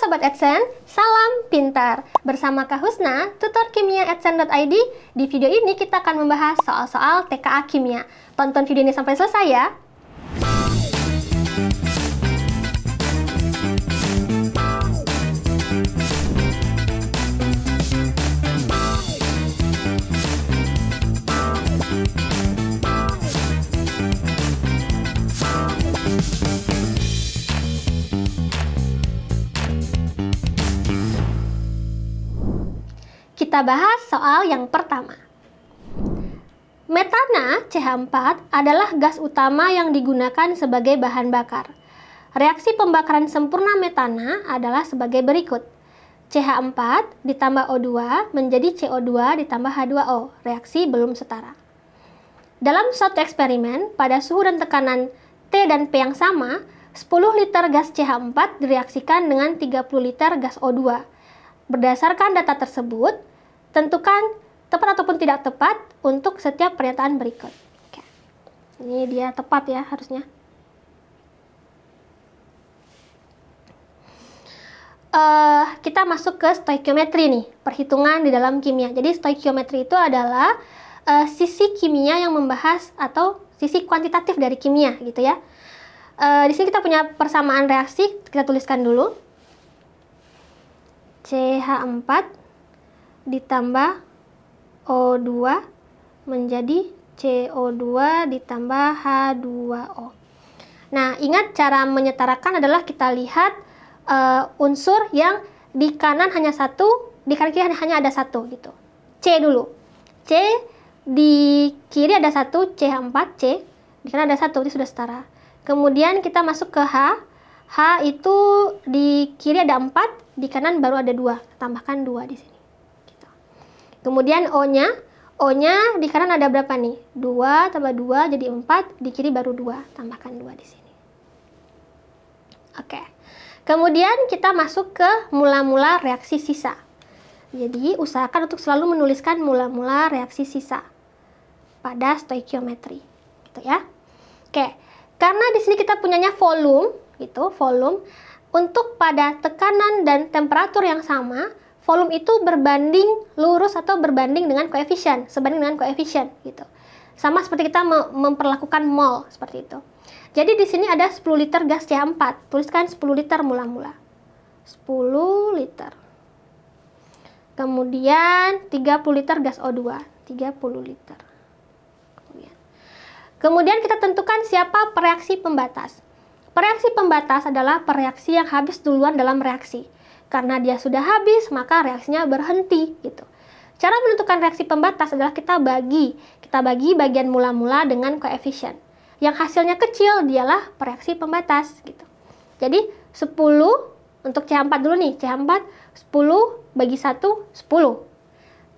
Sobat Adsense, salam pintar. Bersama Kak Husna, tutor kimia adsense.id. Di video ini kita akan membahas soal-soal TKA kimia. Tonton video ini sampai selesai ya. Kita bahas soal yang pertama. Metana CH4 adalah gas utama yang digunakan sebagai bahan bakar. Reaksi pembakaran sempurna metana adalah sebagai berikut. CH4 ditambah O2 menjadi CO2 ditambah H2O. Reaksi belum setara. Dalam suatu eksperimen, pada suhu dan tekanan T dan P yang sama, 10 liter gas CH4 direaksikan dengan 30 liter gas O2. Berdasarkan data tersebut, tentukan tepat ataupun tidak tepat untuk setiap pernyataan berikut. Oke. Ini dia tepat ya harusnya. Kita masuk ke stoikiometri nih, perhitungan di dalam kimia. Jadi stoikiometri itu adalah sisi kimia yang membahas atau sisi kuantitatif dari kimia gitu ya. Di sini kita punya persamaan reaksi, kita tuliskan dulu. CH4 ditambah O2 menjadi CO2 ditambah H2O. Nah, ingat cara menyetarakan adalah kita lihat unsur yang di kanan hanya satu, di kanan kiri hanya ada satu gitu. C dulu. C di kiri ada satu, CH4C, di kanan ada satu, itu sudah setara. Kemudian kita masuk ke H. H itu di kiri ada 4, di kanan baru ada 2, tambahkan 2 di sini. Kemudian O-nya di kanan ada berapa nih? 2 tambah 2 jadi 4, di kiri baru 2, tambahkan 2 di sini. Oke. Kemudian kita masuk ke mula-mula reaksi sisa. Jadi usahakan untuk selalu menuliskan mula-mula reaksi sisa pada stoikiometri, gitu ya. Oke. Karena di sini kita punyanya volume, gitu, volume. Untuk pada tekanan dan temperatur yang sama, volume itu berbanding lurus atau berbanding dengan koefisien, sebanding dengan koefisien gitu. Sama seperti kita memperlakukan mol seperti itu. Jadi di sini ada 10 liter gas CH4. Tuliskan 10 liter mula-mula. 10 liter. Kemudian 30 liter gas O2, 30 liter. Kemudian kita tentukan siapa pereaksi pembatas. Pereaksi pembatas adalah pereaksi yang habis duluan dalam reaksi. Karena dia sudah habis, maka reaksinya berhenti gitu. Cara menentukan reaksi pembatas adalah kita bagi bagian mula-mula dengan koefisien. Yang hasilnya kecil dialah pereaksi pembatas gitu. Jadi 10 untuk CH4 dulu nih, CH4 10 bagi 1 10.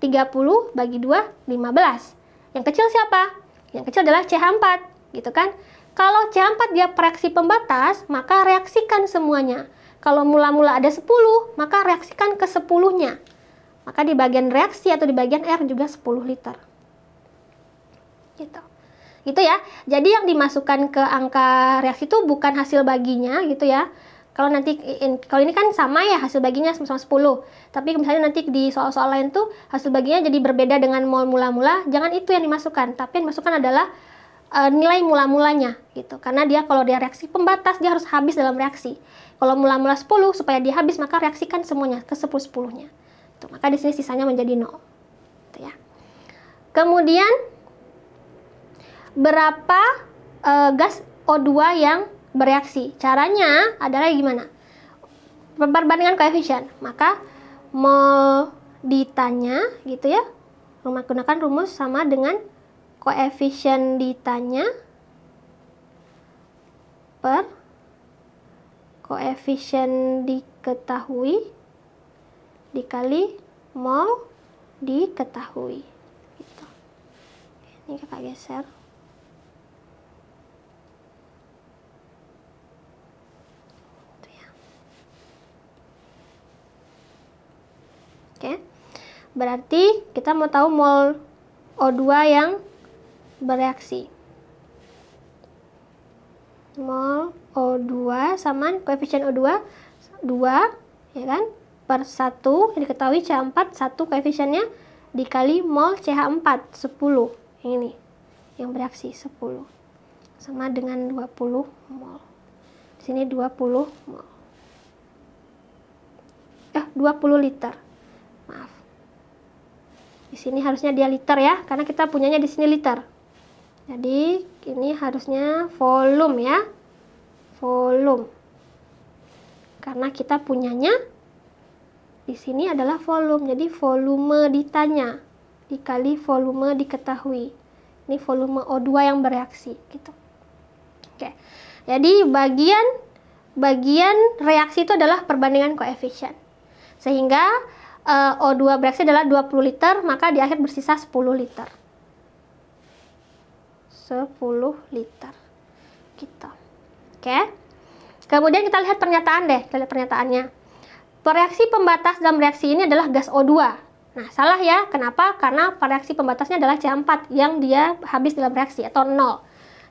30 bagi 2 15. Yang kecil siapa? Yang kecil adalah CH4 gitu kan. Kalau CH4 dia pereaksi pembatas, maka reaksikan semuanya. Kalau mula-mula ada 10, maka reaksikan ke 10-nya. Maka di bagian reaksi atau di bagian R juga 10 liter. Gitu. Gitu ya. Jadi yang dimasukkan ke angka reaksi itu bukan hasil baginya gitu ya. Kalau nanti kalau ini kan sama ya hasil baginya sama-sama 10. Tapi misalnya nanti di soal-soal lain tuh hasil baginya jadi berbeda dengan mol mula-mula, jangan itu yang dimasukkan. Tapi yang dimasukkan adalah nilai mula-mulanya gitu. Karena dia kalau dia reaksi pembatas dia harus habis dalam reaksi. Kalau mula-mula 10 supaya dia habis maka reaksikan semuanya ke 10-10-nya. Maka di sini sisanya menjadi 0. Gitu ya. Kemudian berapa gas O2 yang bereaksi? Caranya adalah gimana? Perbandingan koefisien. Maka mol ditanya gitu ya. Gunakan rumus sama dengan koefisien ditanya per koefisien diketahui dikali mol diketahui gitu. Ini kakak geser. Gitu ya. Oke. Berarti kita mau tahu mol O2 yang bereaksi. Mol O2 sama koefisien O2 2 ya kan, per 1, diketahui CH4 1 koefisiennya dikali mol CH4 10. Ini yang bereaksi 10 sama dengan 20 mol. Di sini 20 mol. 20 liter. Maaf. Di sini harusnya dia liter ya, karena kita punyanya di sini liter. Jadi ini harusnya volume ya. Volume. Karena kita punyanya di sini adalah volume. Jadi volume ditanya dikali volume diketahui. Ini volume O2 yang bereaksi gitu. Oke. Jadi bagian reaksi itu adalah perbandingan koefisien. Sehingga O2 bereaksi adalah 20 liter, maka di akhir bersisa 10 liter. 10 liter. Gitu. Oke. Kemudian kita lihat pernyataan deh, kita lihat pernyataannya. Reaksi pembatas dalam reaksi ini adalah gas O2. Nah, salah ya. Kenapa? Karena reaksi pembatasnya adalah CH4 yang dia habis dalam reaksi atau 0.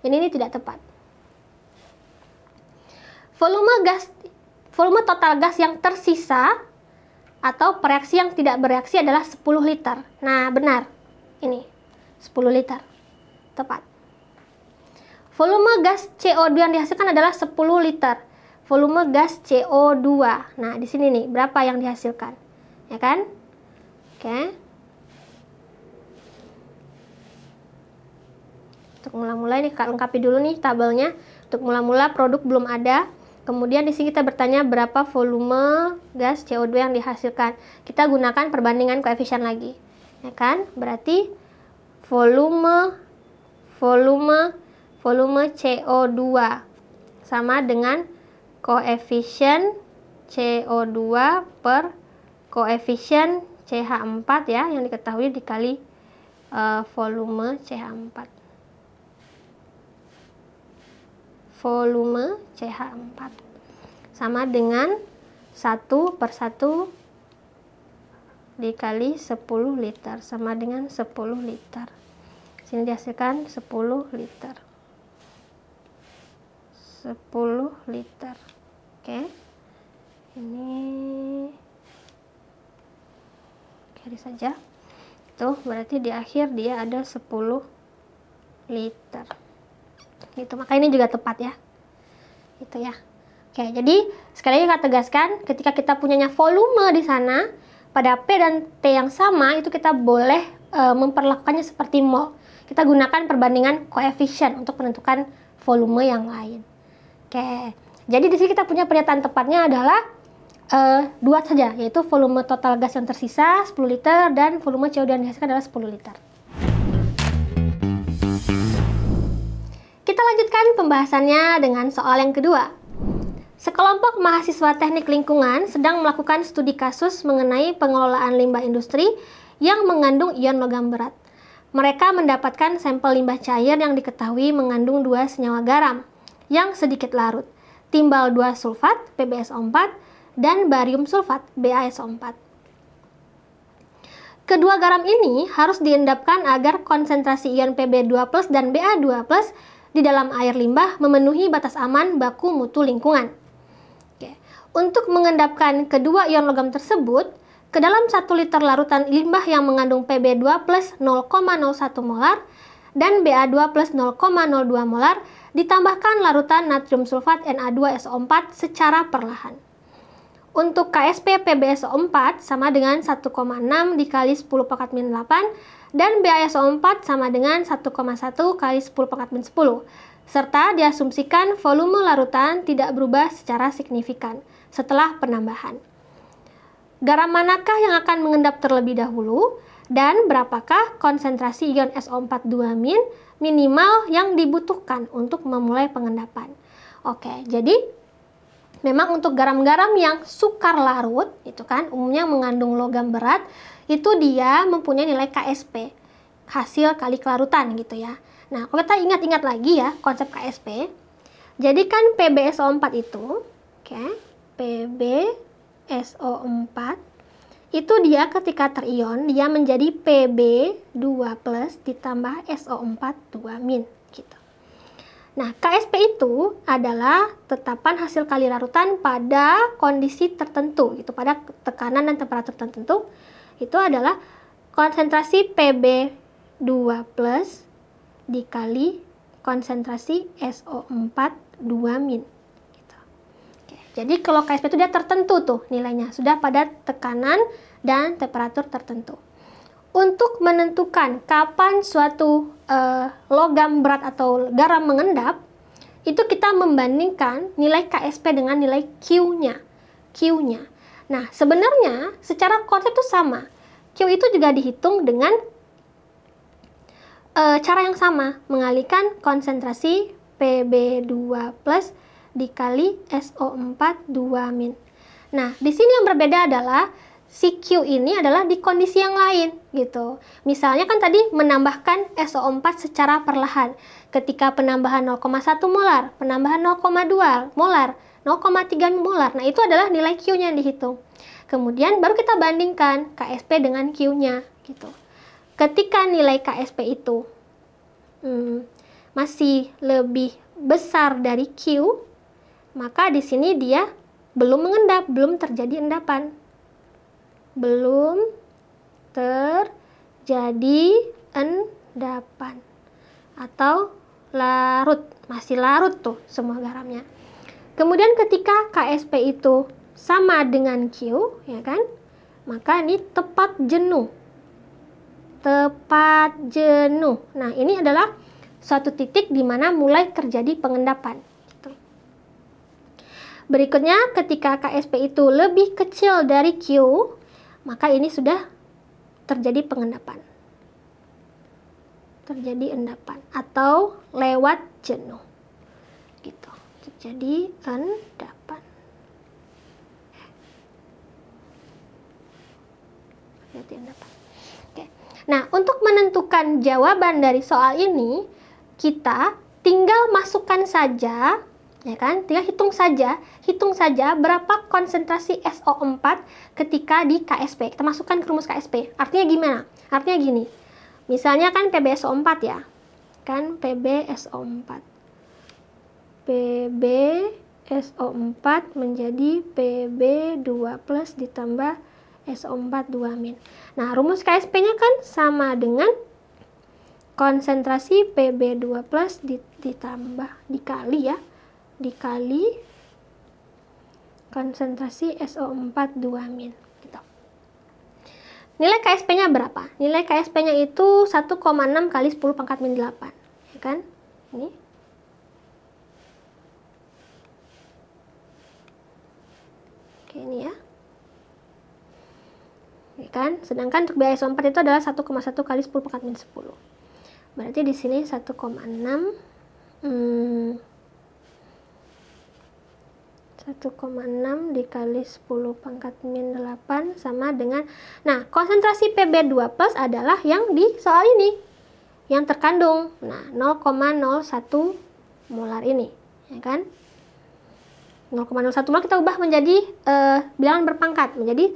Ini tidak tepat. Volume total gas yang tersisa atau reaksi yang tidak bereaksi adalah 10 liter. Nah, benar. Ini 10 liter. Tepat. Volume gas CO2 yang dihasilkan adalah 10 liter. Volume gas CO2. Nah, di sini nih, berapa yang dihasilkan? Ya kan? Oke. Untuk mula-mula ini lengkapi dulu nih tabelnya. Untuk mula-mula produk belum ada. Kemudian di sini kita bertanya berapa volume gas CO2 yang dihasilkan. Kita gunakan perbandingan koefisien lagi. Ya kan? Berarti volume CO2 sama dengan koefisien CO2 per koefisien CH4 ya, yang diketahui dikali volume CH4. Volume CH4 sama dengan 1 per 1 dikali 10 liter sama dengan 10 liter. Sini dihasilkan 10 liter. 10 liter. Oke. Ini kiri saja. Tuh, berarti di akhir dia ada 10 liter. Gitu, maka ini juga tepat ya. Gitu ya. Oke, jadi sekali lagi kita tegaskan, ketika kita punyanya volume di sana, pada P dan T yang sama, itu kita boleh memperlakukannya seperti mol. Kita gunakan perbandingan koefisien untuk menentukan volume yang lain. Oke, jadi di sini kita punya pernyataan tepatnya adalah dua saja, yaitu volume total gas yang tersisa 10 liter dan volume CO2 yang dihasilkan adalah 10 liter. Kita lanjutkan pembahasannya dengan soal yang kedua. Sekelompok mahasiswa teknik lingkungan sedang melakukan studi kasus mengenai pengelolaan limbah industri yang mengandung ion logam berat. Mereka mendapatkan sampel limbah cair yang diketahui mengandung 2 senyawa garam yang sedikit larut, timbal 2 sulfat PbSO4 dan barium sulfat BaSO4. Kedua garam ini harus diendapkan agar konsentrasi ion Pb2+ dan Ba2+ di dalam air limbah memenuhi batas aman baku mutu lingkungan. Oke. Untuk mengendapkan kedua ion logam tersebut ke dalam 1 liter larutan limbah yang mengandung Pb2+ 0,01 molar dan Ba2+ 0,02 molar, ditambahkan larutan natrium sulfat Na2SO4 secara perlahan. Untuk KSP PbSO4 sama dengan 1,6 dikali 10⁻⁸ dan BaSO4 sama dengan 1,1 kali 10⁻⁻, serta diasumsikan volume larutan tidak berubah secara signifikan setelah penambahan. Garam manakah yang akan mengendap terlebih dahulu dan berapakah konsentrasi ion SO4 2- minimal yang dibutuhkan untuk memulai pengendapan? Oke, jadi memang untuk garam-garam yang sukar larut, itu kan umumnya mengandung logam berat, itu dia mempunyai nilai KSP, hasil kali kelarutan gitu ya. Nah, kalau kita ingat-ingat lagi ya konsep KSP, jadi kan PbSO4 itu, PbSO4 itu dia ketika terion, dia menjadi Pb2+ ditambah SO4 2- gitu. Nah, KSP itu adalah tetapan hasil kali larutan pada kondisi tertentu, gitu, pada tekanan dan temperatur tertentu. Itu adalah konsentrasi Pb2+ dikali konsentrasi SO4 2-. Gitu. Oke, jadi kalau KSP itu dia tertentu tuh nilainya, sudah pada tekanan dan temperatur tertentu. Untuk menentukan kapan suatu logam berat atau garam mengendap, itu kita membandingkan nilai KSP dengan nilai Q-nya. Nah, sebenarnya secara konsep itu sama. Q itu juga dihitung dengan cara yang sama, mengalihkan konsentrasi Pb2+ dikali SO4 2-. Nah, di sini yang berbeda adalah si Q ini adalah di kondisi yang lain, gitu. Misalnya kan tadi menambahkan SO4 secara perlahan. Ketika penambahan 0,1 molar, penambahan 0,2 molar, 0,3 molar. Nah, itu adalah nilai Q-nya yang dihitung. Kemudian baru kita bandingkan KSP dengan Q-nya, gitu. Ketika nilai KSP itu masih lebih besar dari Q, maka di sini dia belum mengendap, belum terjadi endapan. Belum terjadi endapan atau larut, masih larut tuh semua garamnya. Kemudian ketika KSP itu sama dengan Q, ya kan, maka ini tepat jenuh. Nah, ini adalah suatu titik di mana mulai terjadi pengendapan. Gitu. Berikutnya, ketika KSP itu lebih kecil dari Q, maka ini sudah terjadi pengendapan. Terjadi endapan atau lewat jenuh. Gitu. Terjadi endapan. Terjadi endapan. Nah, untuk menentukan jawaban dari soal ini, kita tinggal masukkan saja, ya kan? Tinggal hitung saja berapa konsentrasi SO4 ketika di KSP. Kita masukkan ke rumus KSP. Artinya gimana? Artinya gini. Misalnya kan PbSO4 ya. Kan PbSO4. PbSO4 menjadi Pb2+ ditambah SO4 2-. Nah, rumus KSP-nya kan sama dengan konsentrasi Pb2+ ditambah dikali konsentrasi SO4 2-. Gitu. Nilai KSP-nya berapa? Nilai KSP-nya itu 1,6 kali 10⁻⁸, ya kan? Ini. Oke, ini ya. Kan? Sedangkan untuk BaSO4 itu adalah 1,1 kali 10⁻⁻10. Berarti di sini 1,6 dikali 10⁻⁸ sama dengan, nah, konsentrasi Pb2+ adalah yang di soal ini, yang terkandung, nah, 0,01 molar ini, ya kan? 0,01 molar kita ubah menjadi bilangan berpangkat, menjadi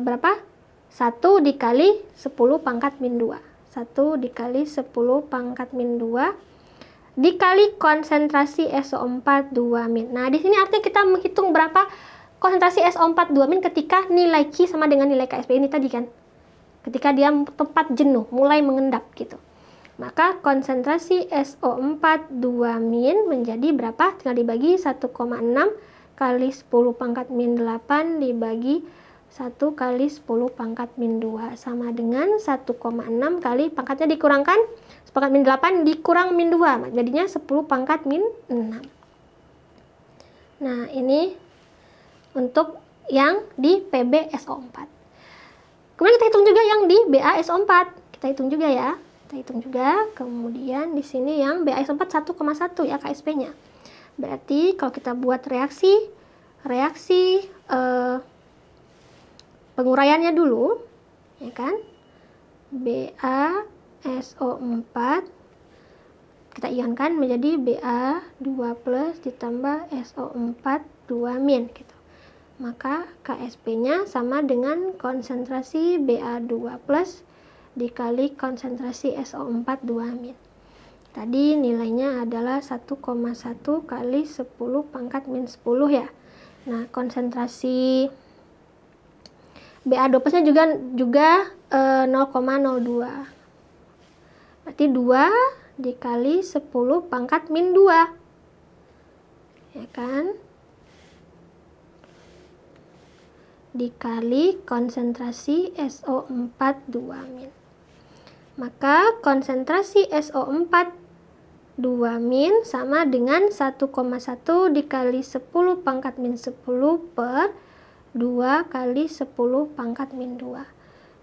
berapa? 1 dikali 10⁻². 1 dikali 10⁻² dikali konsentrasi SO4 2-. Nah, di sini artinya kita menghitung berapa konsentrasi SO4 2- ketika nilai Q sama dengan nilai KSP ini tadi kan. Ketika dia tepat jenuh, mulai mengendap gitu. Maka konsentrasi SO4 2- menjadi berapa? Tinggal dibagi 1,6 kali 10⁻⁸ dibagi 1 kali 10⁻² sama dengan 1,6 kali pangkatnya dikurangkan 10⁻⁸ dikurang min 2, jadinya 10⁻⁻⁶. Nah, ini untuk yang di PbSO4. Kemudian kita hitung juga yang di BaSO4. Kita hitung juga ya. Kita hitung juga. Kemudian di sini yang BaSO4 1,1 ya KSP-nya. Berarti kalau kita buat reaksi penguraiannya dulu, ya kan? BaSO4 kita ionkan menjadi Ba2+ ditambah SO4 2- gitu. Maka KSP-nya sama dengan konsentrasi Ba2+ dikali konsentrasi SO4 2-. Kita Tadi nilainya adalah 1,1 kali 10 pangkat min 10 ya. Nah, konsentrasi Ba12-nya juga 0,02. Berarti 2 dikali 10 pangkat min 2. Ya kan? Dikali konsentrasi SO4 2-. Maka konsentrasi SO4 2- sama dengan 1,1 dikali 10 pangkat min 10 per 2 kali 10 pangkat min 2.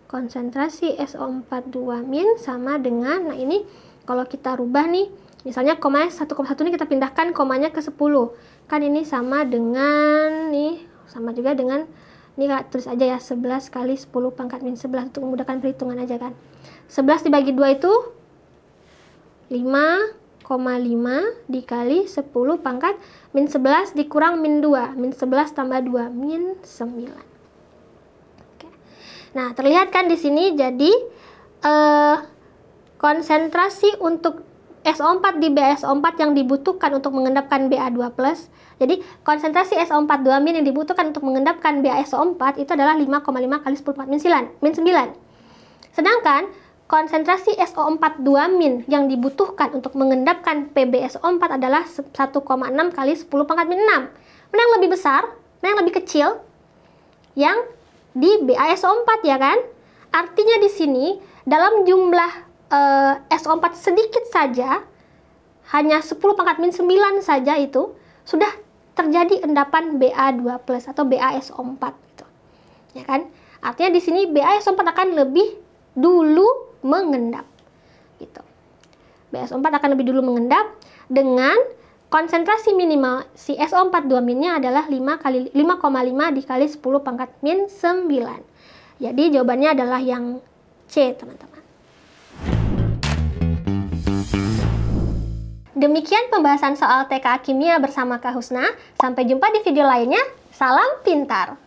Konsentrasi SO4 2- sama dengan, nah ini kalau kita rubah nih, misalnya komanya 1,1 ini kita pindahkan komanya ke 10. Kan ini sama dengan, nih sama juga dengan, ini tulis aja ya, 11 kali 10 pangkat min 11 untuk memudahkan perhitungan aja kan. 11 dibagi 2 itu 5,5 dikali 10 pangkat min 11 dikurang min 2. Min 11 tambah 2, min 9. Oke. Nah, terlihat kan di sini jadi konsentrasi untuk SO4 di BaSO4 yang dibutuhkan untuk mengendapkan Ba2+. Jadi, konsentrasi SO4 2- yang dibutuhkan untuk mengendapkan BaSO4 itu adalah 5,5 kali 10 pangkat min 9. Sedangkan konsentrasi SO4 2- yang dibutuhkan untuk mengendapkan PbSO4 adalah 1,6 kali 10 pangkat min 6. Mana yang lebih besar? Mana yang lebih kecil? Yang di BaSO4 ya kan? Artinya di sini dalam jumlah SO4 sedikit saja, hanya 10 pangkat min 9 saja itu sudah terjadi endapan Ba2+ atau BaSO4 gitu. Ya kan? Artinya di sini BaSO4 akan lebih dulu mengendap gitu. BaSO4 akan lebih dulu mengendap dengan konsentrasi minimal si SO4 2- adalah 5,5 dikali 10 pangkat min 9. Jadi jawabannya adalah yang C, teman-teman. Demikian pembahasan soal TKA Kimia bersama Kak Husna. Sampai jumpa di video lainnya. Salam pintar!